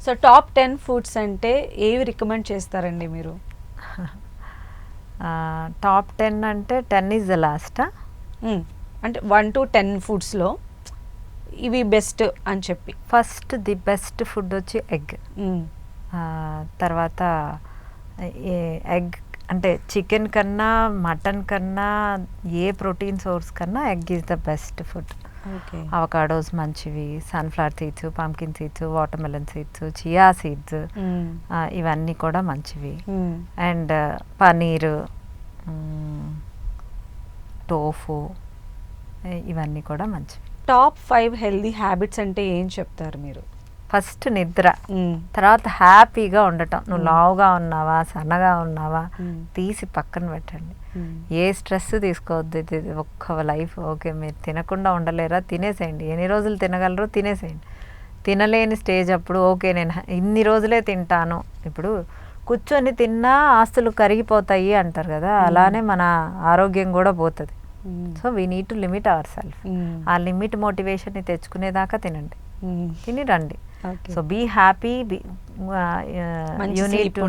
So top 10 foods అంటే ఏవి recommend చేస్తారండి మీరు? టాప్ 10 అంటే 10 ఈజ్ ద లాస్ట్. అంటే 1 to 10 ఫుడ్స్లో ఇవి బెస్ట్ అని చెప్పి. ఫస్ట్ ది బెస్ట్ ఫుడ్ వచ్చి ఎగ్. తర్వాత ఎగ్ అంటే చికెన్ కన్నా మటన్ కన్నా ఏ ప్రోటీన్ సోర్స్ కన్నా egg is the best food. Avocados మంచివి, sunflower seeds, pumpkin seeds, watermelon seeds, chia seeds, ఇవన్నీ కూడా మంచివి. అండ్ పనీరు, టోఫు, ఇవన్నీ కూడా మంచివి. టాప్ 5 హెల్దీ హ్యాబిట్స్ అంటే ఏం చెప్తారు మీరు? ఫస్ట్ నిద్ర, తర్వాత హ్యాపీగా ఉండటం. నువ్వు లావుగా ఉన్నావా సన్నగా ఉన్నావా తీసి పక్కన పెట్టండి. ఏ స్ట్రెస్ తీసుకోవద్దు. ఇది ఒక్క లైఫ్. ఓకే, మీరు తినకుండా ఉండలేరా, తినేసేయండి. ఎన్ని రోజులు తినగలరో తినేసేయండి. తినలేని స్టేజ్ అప్పుడు ఓకే నేను ఇన్ని రోజులే తింటాను. ఇప్పుడు కూర్చొని తిన్నా ఆస్తులు కరిగిపోతాయి అంటారు కదా, అలానే మన ఆరోగ్యం కూడా పోతుంది. So we need to limit our self. ఆ లిమిట్ మోటివేషన్ని తెచ్చుకునేదాకా తినండి, తిని రండి. So be happy, you need to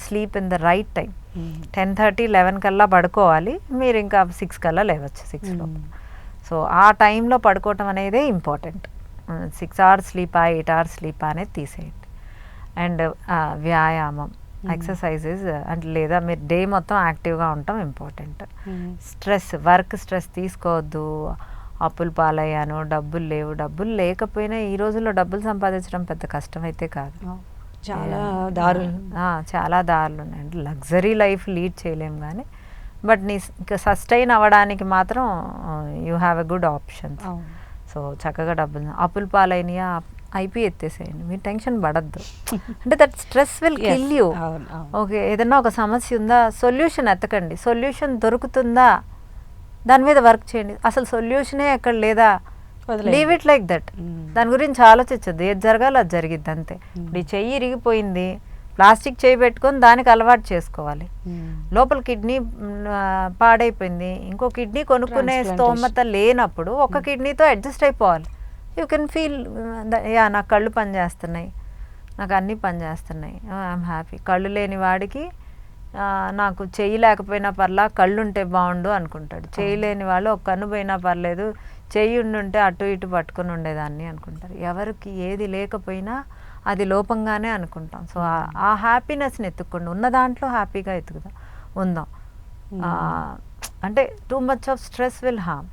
sleep in the right time. 10:30, 11 కల్లా పడుకోవాలి. మీరు ఇంకా 6 కల్లా లేవచ్చు, 6 లోపు. సో ఆ టైంలో పడుకోవటం అనేదే ఇంపార్టెంట్. 6 hours స్లీపా 8 hours స్లీపా అనేది తీసేయండి. అండ్ వ్యాయామం, ఎక్సర్సైజెస్ అంటే లేదా మీరు డే మొత్తం యాక్టివ్గా ఉండటం ఇంపార్టెంట్. వర్క్ స్ట్రెస్ తీసుకోవద్దు. అప్పులు పాలయ్యాను, డబ్బులు లేవు. డబ్బులు లేకపోయినా ఈ రోజుల్లో డబ్బులు సంపాదించడం పెద్ద కష్టం అయితే కాదు. చాలా దారులు ఉన్నాయండి. లగ్జరీ లైఫ్ లీడ్ చేయలేము కానీ బట్ నీ సస్టైన్ అవ్వడానికి మాత్రం you have a good options. So చక్కగా డబ్బులు అప్పులు పాలైనయా అయిపోయి ఎత్తేసేయండి, మీరు టెన్షన్ పడద్దు. అంటే that stress will kill you. Okay, ఏదన్నా ఒక సమస్య ఉందా, సొల్యూషన్ ఎత్తకండి. సొల్యూషన్ దొరుకుతుందా, దాని మీద వర్క్ చేయండి. అసలు సొల్యూషనే ఎక్కడ లేదా, లీవ్ ఇట్ లైక్ దట్. దాని గురించి ఆలోచించద్దు. ఏది జరగాలో అది జరిగిద్ది అంతే. ఇప్పుడు ఈ చెయ్యి ఇరిగిపోయింది, ప్లాస్టిక్ చెయ్యి పెట్టుకొని దానికి అలవాటు చేసుకోవాలి. లోపల కిడ్నీ పాడైపోయింది, ఇంకో కిడ్నీ కొనుక్కునే స్తోమత లేనప్పుడు ఒక కిడ్నీతో అడ్జస్ట్ అయిపోవాలి. యూ కెన్ ఫీల్ యా నాకు కళ్ళు పనిచేస్తున్నాయి, నాకు అన్నీ పనిచేస్తున్నాయి, ఐఎమ్ హ్యాపీ. కళ్ళు లేని వాడికి నాకు చెయ్యి లేకపోయినా పర్లా కళ్ళు ఉంటే బాగుండు అనుకుంటాడు. చెయ్యి లేని వాళ్ళు ఒక కన్ను పోయినా పర్లేదు, చెయ్యి ఉండుంటే అటు ఇటు పట్టుకొని ఉండేదాన్ని అనుకుంటారు. ఎవరికి ఏది లేకపోయినా అది లోపంగానే అనుకుంటాం. సో ఆ హ్యాపీనెస్ని ఎత్తుక్కోండి. ఉన్న దాంట్లో హ్యాపీగా ఉందాం. అంటే too much of stress will harm.